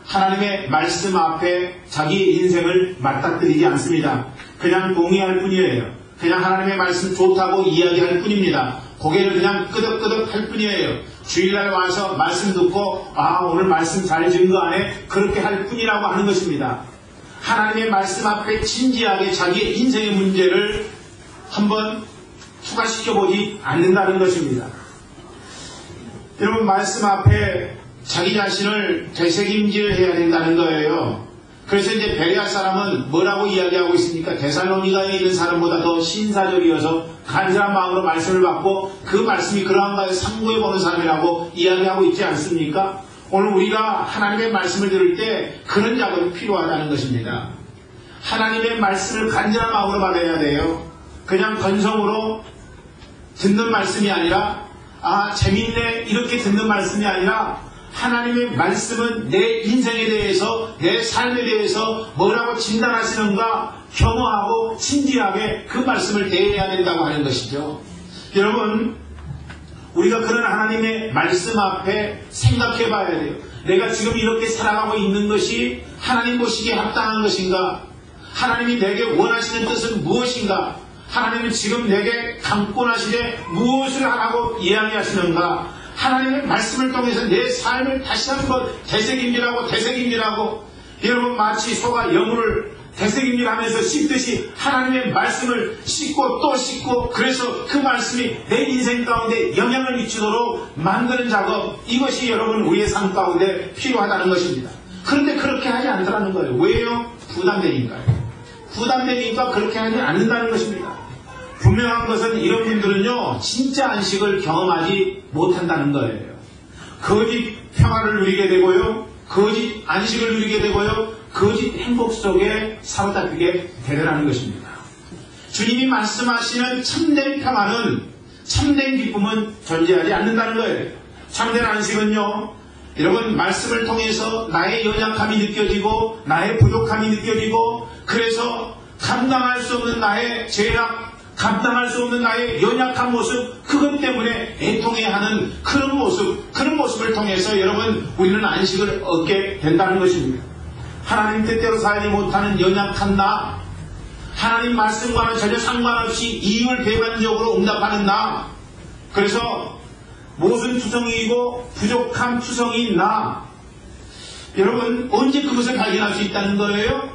S1: 하나님의 말씀 앞에 자기 인생을 맞닥뜨리지 않습니다. 그냥 동의할 뿐이에요. 그냥 하나님의 말씀 좋다고 이야기할 뿐입니다. 고개를 그냥 끄덕끄덕 할 뿐이에요. 주일날 와서 말씀 듣고 오늘 말씀 잘 증거하네, 그렇게 할 뿐이라고 하는 것입니다. 하나님의 말씀 앞에 진지하게 자기의 인생의 문제를 한번 투과시켜보지 않는다는 것입니다. 여러분, 말씀 앞에 자기 자신을 되새김질해야 된다는 거예요. 그래서 이제 베레아 사람은 뭐라고 이야기하고 있습니까? 데살로니가에 있는 사람보다 더 신사적이어서 간절한 마음으로 말씀을 받고 그 말씀이 그러한가에 상고해보는 사람이라고 이야기하고 있지 않습니까? 오늘 우리가 하나님의 말씀을 들을 때 그런 작업이 필요하다는 것입니다. 하나님의 말씀을 간절한 마음으로 받아야 돼요. 그냥 건성으로 듣는 말씀이 아니라 재밌네 이렇게 듣는 말씀이 아니라 하나님의 말씀은 내 인생에 대해서, 내 삶에 대해서 뭐라고 진단하시는가 겸허하고 진지하게 그 말씀을 대해야 된다고 하는 것이죠. 여러분, 우리가 그런 하나님의 말씀 앞에 생각해 봐야 돼요. 내가 지금 이렇게 살아가고 있는 것이 하나님 보시기에 합당한 것인가? 하나님이 내게 원하시는 뜻은 무엇인가? 하나님은 지금 내게 강권하시되 무엇을 하라고 이야기하시는가? 하나님의 말씀을 통해서 내 삶을 다시 한번 되새김질하고 여러분, 마치 소가 여물을 되새김질하면서 씻듯이 하나님의 말씀을 씻고 또 씻고, 그래서 그 말씀이 내 인생 가운데 영향을 미치도록 만드는 작업, 이것이 여러분 우리의 삶 가운데 필요하다는 것입니다. 그런데 그렇게 하지 않더라는 거예요. 왜요? 부담되니까요. 부담되니까 그렇게 하지 않는다는 것입니다. 분명한 것은 이런 분들은요, 진짜 안식을 경험하지 못한다는 거예요. 거짓 평화를 누리게 되고요, 거짓 안식을 누리게 되고요, 거짓 행복 속에 사로잡히게 되더라는 것입니다. 주님이 말씀하시는 참된 평안은, 참된 기쁨은 존재하지 않는다는 거예요. 참된 안식은요, 여러분, 말씀을 통해서 나의 연약함이 느껴지고 나의 부족함이 느껴지고, 그래서 감당할 수 없는 나의 죄악, 감당할 수 없는 나의 연약한 모습, 그것 때문에 애통해하는 그런 모습을 통해서 여러분, 우리는 안식을 얻게 된다는 것입니다. 하나님 뜻대로 살지 못하는 연약한 나, 하나님 말씀과는 전혀 상관없이 이율 배반적으로 응답하는 나, 그래서 모순 투성이이고 부족한 투성이인 나, 여러분, 언제 그것을 발견할 수 있다는 거예요?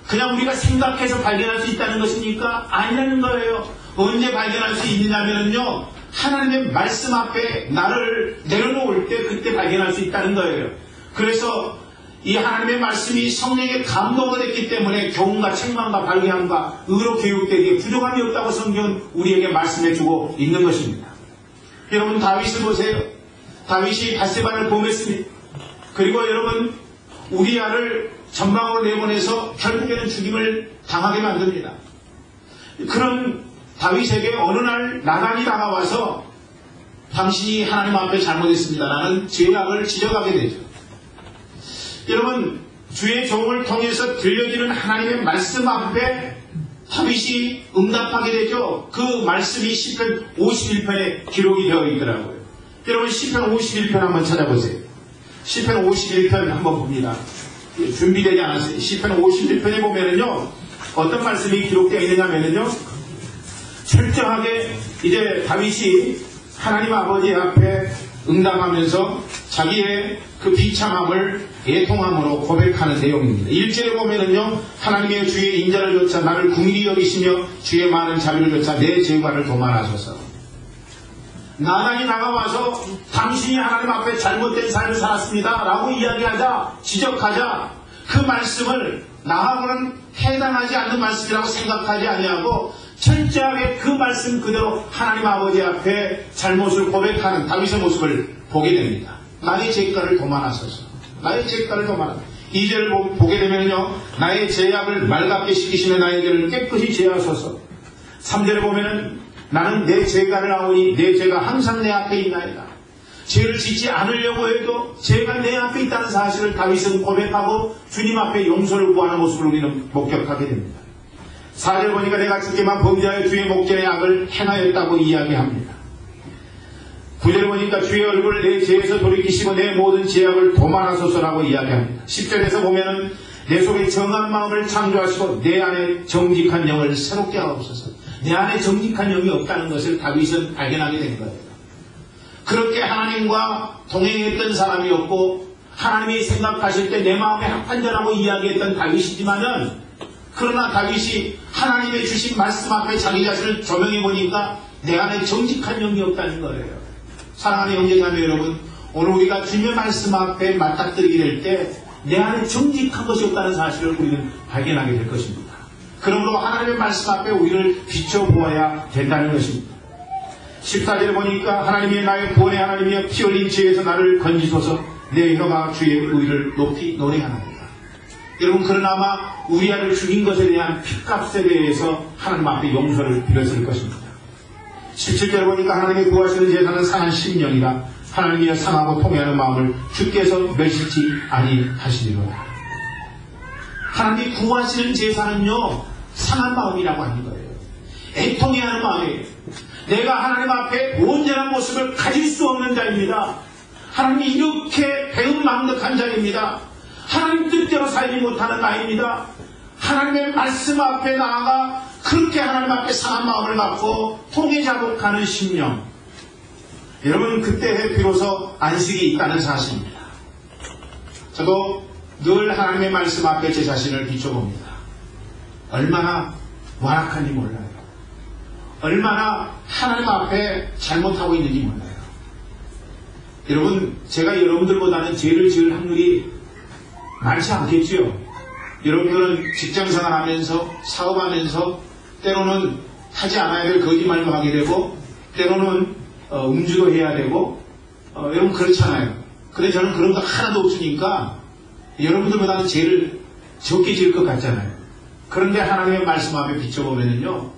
S1: 그냥 우리가 생각해서 발견할 수 있다는 것입니까? 아니라는 거예요. 언제 발견할 수 있느냐면요, 하나님의 말씀 앞에 나를 내려놓을 때 그때 발견할 수 있다는 거예요. 그래서 이 하나님의 말씀이 성령의 감동을 했기 때문에 교훈과 책망과 발견함과 의로 교육되기에 부족함이 없다고 성경은 우리에게 말씀해주고 있는 것입니다. 여러분, 다윗을 보세요. 다윗이 밧세바를 범했습니다. 그리고 여러분, 우리아를 전방으로 내보내서 결국에는 죽임을 당하게 만듭니다. 그런 다윗에게 어느 날 나단이 다가와서 당신이 하나님 앞에 잘못했습니다라는 죄악을 지적하게 되죠. 여러분, 주의 종을 통해서 들려지는 하나님의 말씀 앞에 다윗이 응답하게 되죠. 그 말씀이 시편 51편에 기록이 되어 있더라고요. 여러분, 시편 51편 한번 찾아보세요. 시편 51편 한번 봅니다. 준비되지 않았어요. 시편 51편에 보면은요, 어떤 말씀이 기록되어 있느냐면요, 철저하게 이제 다윗이 하나님 아버지 앞에 응답하면서 자기의 그 비참함을 애통함으로 고백하는 내용입니다. 1절에 보면은요, 하나님의 주의 인자를 좇아 나를 긍휼히 여기시며 주의 많은 자비를 좇아 내 죄과를 도말하소서. 나단이 다가와서 당신이 하나님 앞에 잘못된 삶을 살았습니다 라고 이야기하자, 지적하자, 그 말씀을 나하고는 해당하지 않는 말씀이라고 생각하지 아니하고 철저하게 그 말씀 그대로 하나님 아버지 앞에 잘못을 고백하는 다윗의 모습을 보게 됩니다. 나의 죄가를 도말하소서. 나의 죄가를 도말하소서. 2절을 보게 되면요, 나의 죄악을 맑게 씻기시며 나의 죄를 깨끗이 제하소서. 3절에 보면은 나는 내 죄가를 아오니 내 죄가 항상 내 앞에 있나이다. 죄를 짓지 않으려고 해도 죄가 내 앞에 있다는 사실을 다윗은 고백하고 주님 앞에 용서를 구하는 모습을 우리는 목격하게 됩니다. 4절 보니까 내가 주께만 범죄하여 주의 목전의 악을 행하였다고 이야기합니다. 9절 보니까 주의 얼굴을 내 죄에서 돌이키시고 내 모든 죄악을 도말하소서라고 이야기합니다. 10절에서 보면은 내 속에 정한 마음을 창조하시고 내 안에 정직한 영을 새롭게 하옵소서. 내 안에 정직한 영이 없다는 것을 다윗은 발견하게 된 거예요. 그렇게 하나님과 동행했던 사람이었고 하나님이 생각하실 때 내 마음에 합한전하고 이야기했던 다윗이지만은, 그러나 다윗이 하나님의 주신 말씀 앞에 자기 자신을 조명해 보니까 내 안에 정직한 영이 없다는 거예요. 사랑하는 형제자매 여러분, 오늘 우리가 주님의 말씀 앞에 맞닥뜨리게 될 때 내 안에 정직한 것이 없다는 사실을 우리는 발견하게 될 것입니다. 그러므로 하나님의 말씀 앞에 우리를 비춰보아야 된다는 것입니다. 14절에 보니까 하나님이 나의 구원의 하나님이여 피 흘린 죄에서 나를 건지소서. 내 혀가 주의 의를 높이 노래하나이다. 여러분, 그러나마 우리아를 죽인 것에 대한 핏값에 대해서 하나님 앞에 용서를 빌었을 것입니다. 17절에 보니까 하나님이 구하시는 제사는 상한 심령이라 하나님이여 상하고 통회하는 마음을 주께서 멸시치 아니하시리로다. 하나님이 구하시는 제사는요, 상한 마음이라고 하는 거예요. 애통해하는 마음이에요. 내가 하나님 앞에 온전한 모습을 가질 수 없는 자입니다. 하나님이 이렇게 배은망덕한 자입니다. 하나님 뜻대로 살지 못하는 나입니다. 하나님의 말씀 앞에 나아가 그렇게 하나님 앞에 상한 마음을 갖고 통회자복하는 심령, 여러분, 그때 비로소 안식이 있다는 사실입니다. 저도 늘 하나님의 말씀 앞에 제 자신을 비춰봅니다. 얼마나 완악한지 몰라요. 얼마나 하나님 앞에 잘못하고 있는지 몰라요. 여러분, 제가 여러분들보다는 죄를 지을 확률이 많지 않겠지요. 여러분들은 직장생활 하면서, 사업하면서 때로는 하지 않아야 될 거짓말도 하게 되고, 때로는 음주도 해야 되고, 여러분 그렇잖아요. 근데 저는 그런 거 하나도 없으니까 여러분들보다는 죄를 적게 지을 것 같잖아요. 그런데 하나님의 말씀 앞에 비춰보면요,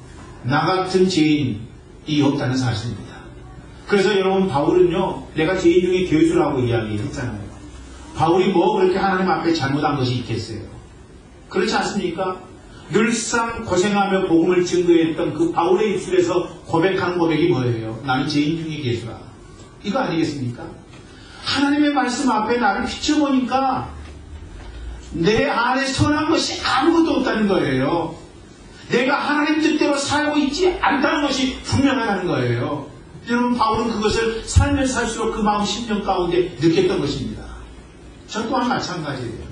S1: 나 같은 죄인이 없다는 사실입니다. 그래서 여러분, 바울은요, 내가 죄인 중에 교수라고 이야기했잖아요. 바울이 뭐 그렇게 하나님 앞에 잘못한 것이 있겠어요? 그렇지 않습니까? 늘상 고생하며 복음을 증거했던 그 바울의 입술에서 고백하는 고백이 뭐예요? 나는 죄인 중에 계수라. 이거 아니겠습니까? 하나님의 말씀 앞에 나를 비춰보니까 내 안에 선한 것이 아무것도 없다는 거예요. 내가 하나님 뜻대로 살고 있지 않다는 것이 분명하다는 거예요. 여러분, 바울은 그것을 살면 살수록 그 마음 심령 가운데 느꼈던 것입니다. 저 또한 마찬가지예요.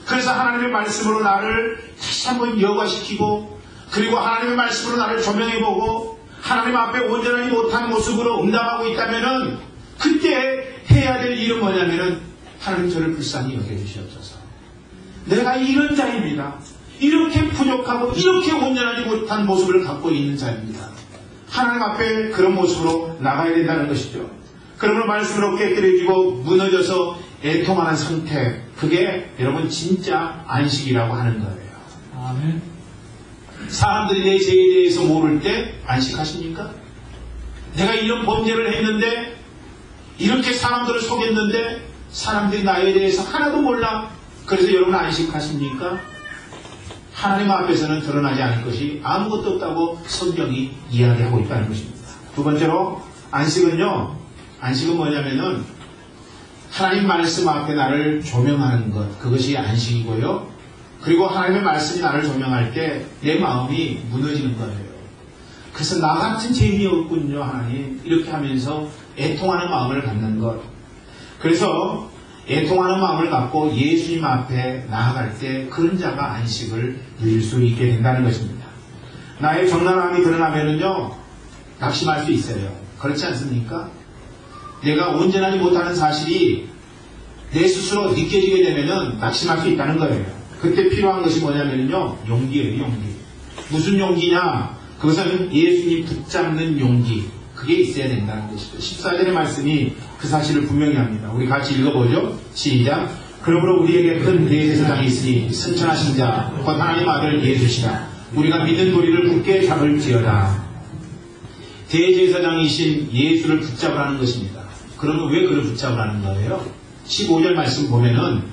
S1: 그래서 하나님의 말씀으로 나를 다시 한번 여과시키고, 그리고 하나님의 말씀으로 나를 조명해보고, 하나님 앞에 온전하지 못한 모습으로 응답하고 있다면은, 그때 해야 될 일은 뭐냐면은, 하나님 저를 불쌍히 여겨주시옵소서. 내가 이런 자입니다. 이렇게 부족하고 이렇게 온전하지 못한 모습을 갖고 있는 자입니다. 하나님 앞에 그런 모습으로 나가야 된다는 것이죠. 그러므로 말씀으로 깨뜨려지고 무너져서 애통하는 상태, 그게 여러분 진짜 안식이라고 하는 거예요.
S2: 아멘.
S1: 사람들이 내 죄에 대해서 모를 때 안식하십니까? 내가 이런 범죄를 했는데, 이렇게 사람들을 속였는데 사람들이 나에 대해서 하나도 몰라. 그래서 여러분 안식하십니까? 하나님 앞에서는 드러나지 않을 것이 아무것도 없다고 성경이 이야기하고 있다는 것입니다. 두 번째로, 안식은 뭐냐면은 하나님 말씀 앞에 나를 조명하는 것, 그것이 안식이고요. 그리고 하나님의 말씀이 나를 조명할 때 내 마음이 무너지는 거예요. 그래서 나 같은 죄인이 없군요, 하나님. 이렇게 하면서 애통하는 마음을 갖는 것. 그래서 애통하는 마음을 갖고 예수님 앞에 나아갈 때 그런 자가 안식을 누릴 수 있게 된다는 것입니다. 나의 정당함이 드러나면은요, 낙심할 수 있어요. 그렇지 않습니까? 내가 온전하지 못하는 사실이 내 스스로 느껴지게 되면은 낙심할 수 있다는 거예요. 그때 필요한 것이 뭐냐면요, 용기예요, 용기. 무슨 용기냐? 그것은 예수님 붙잡는 용기. 그게 있어야 된다는 것이죠. 14절의 말씀이 그 사실을 분명히 합니다. 우리 같이 읽어보죠. 시작. 그러므로 우리에게 큰 대제사장이 있으니 승천하신 자, 곧 하나님 아들 예수시라. 우리가 믿는 도리를 굳게 잡을지어다. 대제사장이신 예수를 붙잡으라는 것입니다. 그러면 왜 그를 붙잡으라는 거예요? 15절 말씀 보면은,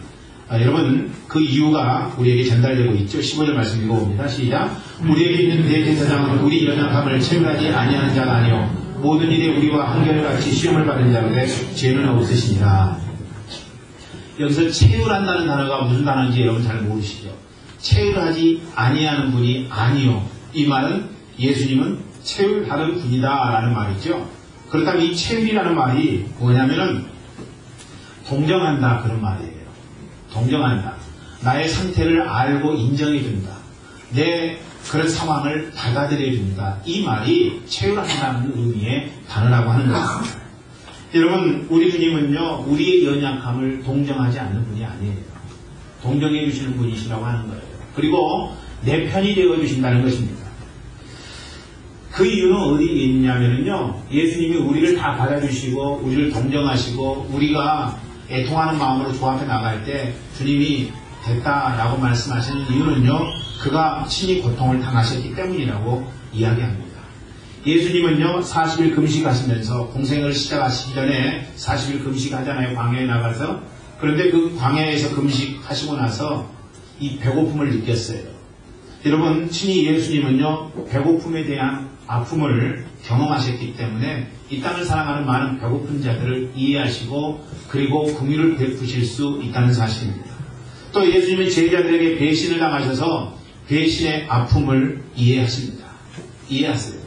S1: 여러분, 그 이유가 우리에게 전달되고 있죠. 15절 말씀 읽어봅니다. 시작. 우리에게 있는 대제사장은 우리 연약함을 체면하지 아니하는 자가 아니요 모든 일에 우리와 한결같이 시험을 받은 자인데 죄는 없으시니라. 여기서 체휼한다는 단어가 무슨 단어인지 여러분 잘 모르시죠? 체휼하지 아니하는 분이 아니요. 이 말은 예수님은 체휼하는 분이다 라는 말이죠. 그렇다면 이 체휼이라는 말이 뭐냐면은 동정한다, 그런 말이에요. 동정한다. 나의 상태를 알고 인정해준다. 내 그런 상황을 받아들여준다. 이 말이 체휼한다는 의미의 단어라고 하는 것입니다. 여러분, 우리 주님은요, 우리의 연약함을 동정하지 않는 분이 아니에요. 동정해 주시는 분이시라고 하는 거예요. 그리고 내 편이 되어 주신다는 것입니다. 그 이유는 어디에 있냐면요, 예수님이 우리를 다 받아주시고 우리를 동정하시고 우리가 애통하는 마음으로 주 앞에 나갈 때 주님이 됐다라고 말씀하시는 이유는요, 그가 친히 고통을 당하셨기 때문이라고 이야기합니다. 예수님은요, 40일 금식하시면서 공생을 시작하시기 전에 40일 금식하잖아요. 광야에 나가서. 그런데 그 광야에서 금식하시고 나서 이 배고픔을 느꼈어요. 여러분, 친히 예수님은요, 배고픔에 대한 아픔을 경험하셨기 때문에 이 땅을 사랑하는 많은 배고픈 자들을 이해하시고 그리고 긍휼을 베푸실 수 있다는 사실입니다. 또 예수님은 제자들에게 배신을 당하셔서 배신의 아픔을 이해하십니다. 이해하세요.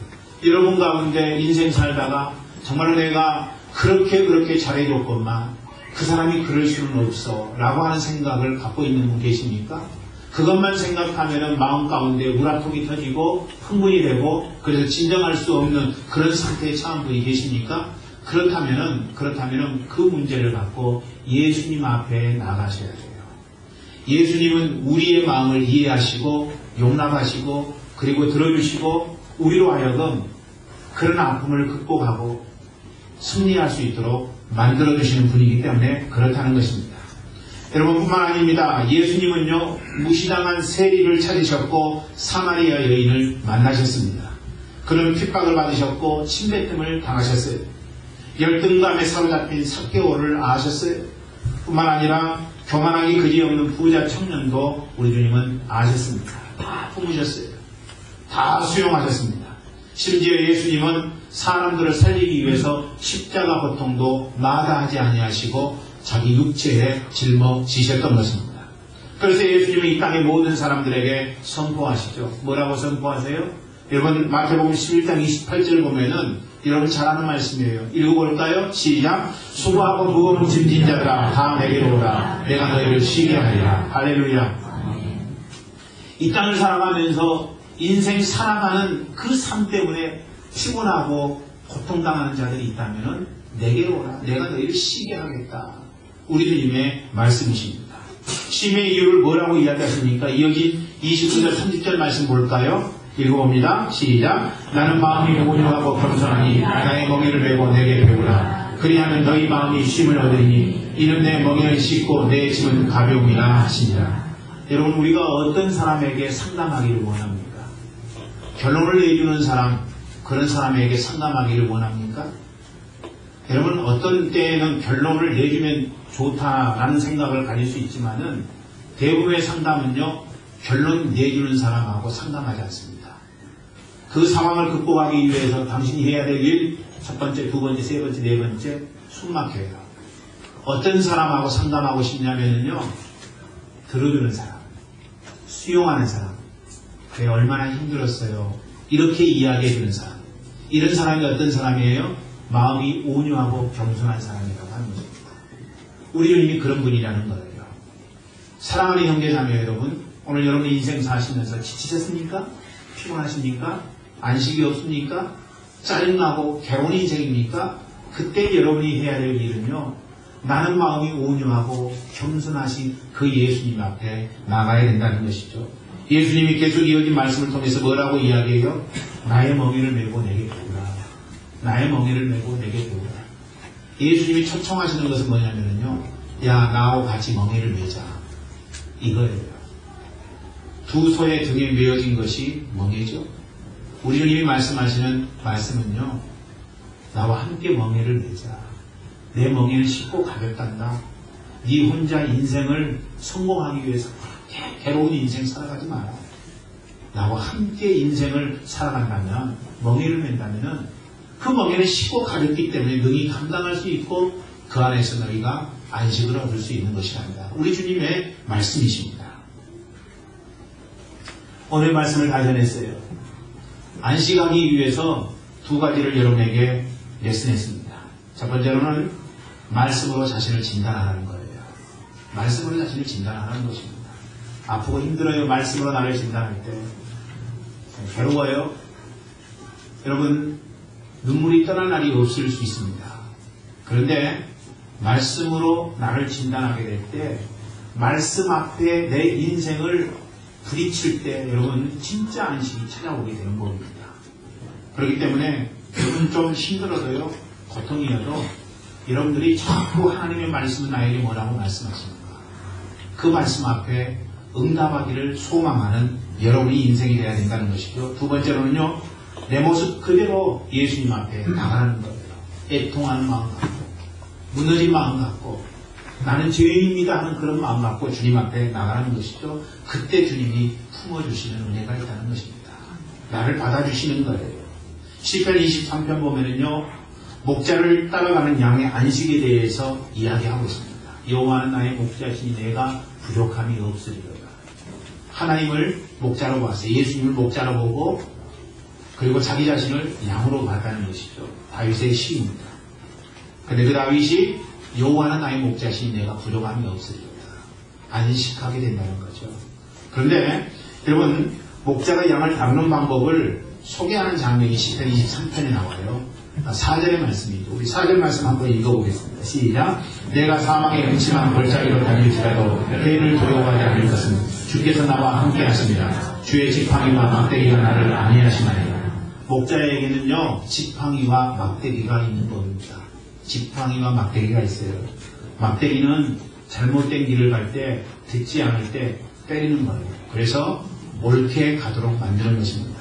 S1: 여러분 가운데 인생 살다가 정말로 내가 그렇게 잘해줬건만 그 사람이 그럴 수는 없어 라고 하는 생각을 갖고 있는 분 계십니까? 그것만 생각하면 마음 가운데 우라통이 터지고 흥분이 되고 그래서 진정할 수 없는 그런 상태에 처한 분이 계십니까? 그렇다면은 그 문제를 갖고 예수님 앞에 나가셔야 돼요. 예수님은 우리의 마음을 이해하시고 용납하시고 그리고 들어주시고 우리로 하여금 그런 아픔을 극복하고 승리할 수 있도록 만들어주시는 분이기 때문에 그렇다는 것입니다. 여러분 뿐만 아닙니다. 예수님은요 무시당한 세리를 찾으셨고 사마리아 여인을 만나셨습니다. 그는 핍박을 받으셨고 침뱉음을 당하셨어요. 열등감에 사로잡힌 삭개오를 아셨어요. 뿐만 아니라 교만하기 그지없는 부자 청년도 우리 주님은 아셨습니다. 다 품으셨어요. 다 수용하셨습니다. 심지어 예수님은 사람들을 살리기 위해서 십자가 고통도 마다하지 아니하시고 자기 육체에 짊어지셨던 것입니다. 그래서 예수님은 이 땅의 모든 사람들에게 선포하시죠. 뭐라고 선포하세요? 여러분 마태복음 11장 28절 보면은 여러분 잘 아는 말씀이에요. 읽어볼까요? 시작. 수고하고 무거운 짐진 자들아 다 내게로 오라. 내가 너희를 쉬게 하리라. 할렐루야. 이 땅을 살아가면서 인생 살아가는 그 삶 때문에 피곤하고 고통당하는 자들이 있다면 내게로 오라. 내가 너희를 쉬게 하겠다. 우리 주님의 말씀이십니다. 쉼의 이유를 뭐라고 이야기하십니까? 이어진 29절 30절 말씀 볼까요? 읽어봅니다. 시작. 나는 마음이 온유하고 겸손하니 나의 멍에를 메고 내게 배우라. 그리하면 너희 마음이 쉼을 얻으니 이는 내 멍에를 씻고 내 짐은 가벼움이라 하시니라. 여러분 우리가 어떤 사람에게 상담하기를 원합니까? 결론을 내주는 사람, 그런 사람에게 상담하기를 원합니까? 여러분 어떤 때에는 결론을 내주면 좋다라는 생각을 가질 수 있지만은 대부분의 상담은요 결론 내주는 사람하고 상담하지 않습니다. 그 상황을 극복하기 위해서 당신이 해야 될 일, 첫 번째, 두 번째, 세 번째, 네 번째 숨 막혀요. 어떤 사람하고 상담하고 싶냐면요 들어주는 사람, 수용하는 사람, 그래 얼마나 힘들었어요 이렇게 이야기해주는 사람. 이런 사람이 어떤 사람이에요? 마음이 온유하고 겸손한 사람이라고 하는 것입니다. 우리 주님이 그런 분이라는 거예요. 사랑하는 형제자매 여러분, 오늘 여러분 인생 사시면서 지치셨습니까? 피곤하십니까? 안식이 없습니까? 짜증나고 괴로운 인생입니까? 그때 여러분이 해야 될 일은요 나는 마음이 온유하고 겸손하신 그 예수님 앞에 나가야 된다는 것이죠. 예수님이 계속 이어진 말씀을 통해서 뭐라고 이야기해요? 나의 멍에를 메고 내게 배우라. 나의 멍에를 메고 내게 배우라. 예수님이 초청하시는 것은 뭐냐면요 야 나하고 같이 멍에를 메자 이거예요. 두 소의 등에 메어진 것이 멍에죠. 우리 주님이 말씀하시는 말씀은요 나와 함께 멍에를 메자. 내 멍에는 쉽고 가볍단다. 네 혼자 인생을 성공하기 위해서 괴로운 인생 살아가지 마라. 나와 함께 인생을 살아간다면 멍에를 맨다면 그 멍에는 쉽고 가볍기 때문에 능히 감당할 수 있고 그 안에서 너희가 안식을 얻을 수 있는 것이랍니다. 우리 주님의 말씀이십니다. 오늘 말씀을 다 전했어요. 안식하기 위해서 두 가지를 여러분에게 레슨했습니다. 첫 번째로는 말씀으로 자신을 진단하라는 거예요. 말씀으로 자신을 진단하라는 것입니다. 아프고 힘들어요. 말씀으로 나를 진단할 때 괴로워요. 여러분 눈물이 떠날 날이 없을 수 있습니다. 그런데 말씀으로 나를 진단하게 될 때 말씀 앞에 내 인생을 부딪힐 때 여러분 진짜 안식이 찾아오게 되는 겁니다. 그렇기 때문에 여러분 좀 힘들어도요 고통이어도 여러분들이 자꾸 하나님의 말씀은 나에게 뭐라고 말씀하십니까? 그 말씀 앞에 응답하기를 소망하는 여러분이 인생이 되어야 된다는 것이죠. 두 번째로는요 내 모습 그대로 예수님 앞에 나가는 거예요. 애통하는 마음 갖고 무너진 마음 갖고 나는 죄인입니다 하는 그런 마음 갖고 주님 앞에 나가는 것이죠. 그때 주님이 품어주시는 은혜가 있다는 것입니다. 나를 받아주시는 거예요. 시편 23편 보면은요 목자를 따라가는 양의 안식에 대해서 이야기하고 있습니다. 여호와는 나의 목자시니 내가 부족함이 없으리로다. 하나님을 목자로 봤어요. 예수님을 목자로 보고 그리고 자기 자신을 양으로 봤다는 것이죠. 다윗의 시입니다. 근데 그 다윗이 여호와는 나의 목자시니 내가 부족함이 없으리로다. 안식하게 된다는 거죠. 그런데 여러분 목자가 양을 다루는 방법을 소개하는 장면이 시편 23편에 나와요. 4절의 말씀이죠. 우리 4절 말씀 한번 읽어보겠습니다. 시작. 내가 사망의 음침한 골짜기로 다닐지라도 해를 두려워하지 않을 것은 주께서 나와 함께 하십니다. 주의 지팡이와 막대기가 나를 안위하시나이다. 목자에게는요 지팡이와 막대기가 있는 법입니다. 지팡이와 막대기가 있어요. 막대기는 잘못된 길을 갈 때, 듣지 않을 때 때리는 거예요. 그래서 옳게 가도록 만드는 것입니다.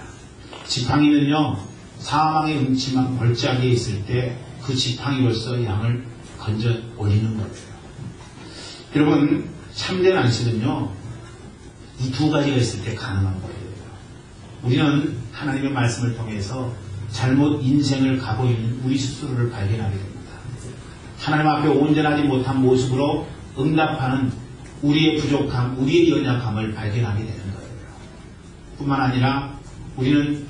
S1: 지팡이는요, 사망의 음침한 벌짝에 있을 때 그 지팡이로서 양을 건져 올리는 거예요. 여러분, 참된 안식은요, 이 두 가지가 있을 때 가능한 거예요. 우리는 하나님의 말씀을 통해서 잘못 인생을 가고 있는 우리 스스로를 발견하게 됩니다. 하나님 앞에 온전하지 못한 모습으로 응답하는 우리의 부족함, 우리의 연약함을 발견하게 되는 거예요. 뿐만 아니라 우리는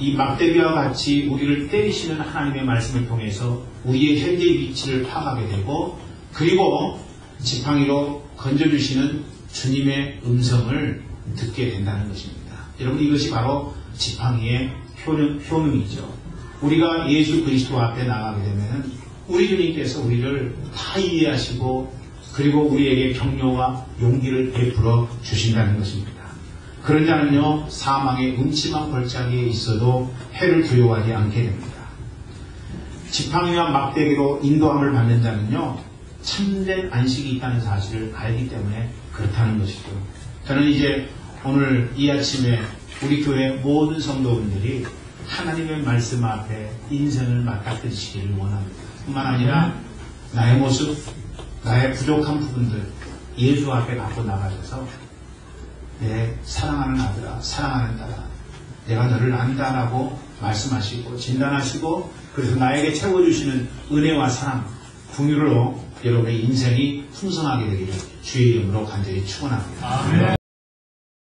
S1: 이 막대기와 같이 우리를 때리시는 하나님의 말씀을 통해서 우리의 현재 위치를 파악하게 되고, 그리고 지팡이로 건져주시는 주님의 음성을 듣게 된다는 것입니다. 여러분, 이것이 바로 지팡이의 효능이죠. 우리가 예수 그리스도 앞에 나가게 되면 우리 주님께서 우리를 다 이해하시고, 그리고 우리에게 격려와 용기를 베풀어 주신다는 것입니다. 그런 자는요, 사망의 음침한 벌짝에 있어도 해를 두려워하지 않게 됩니다. 지팡이와 막대기로 인도함을 받는 자는요, 참된 안식이 있다는 사실을 알기 때문에 그렇다는 것이죠. 저는 이제 오늘 이 아침에 우리 교회 모든 성도분들이 하나님의 말씀 앞에 인생을 맞닥뜨리시기를 원합니다. 뿐만 아니라 나의 모습, 나의 부족한 부분들 예수 앞에 갖고 나가셔서 내 사랑하는 아들아, 사랑하는 딸아, 내가 너를 안다라고 말씀하시고 진단하시고, 그래서 나에게 채워주시는 은혜와 사랑, 긍휼로 여러분의 인생이 풍성하게 되기를 주의 이름으로 간절히 축원합니다.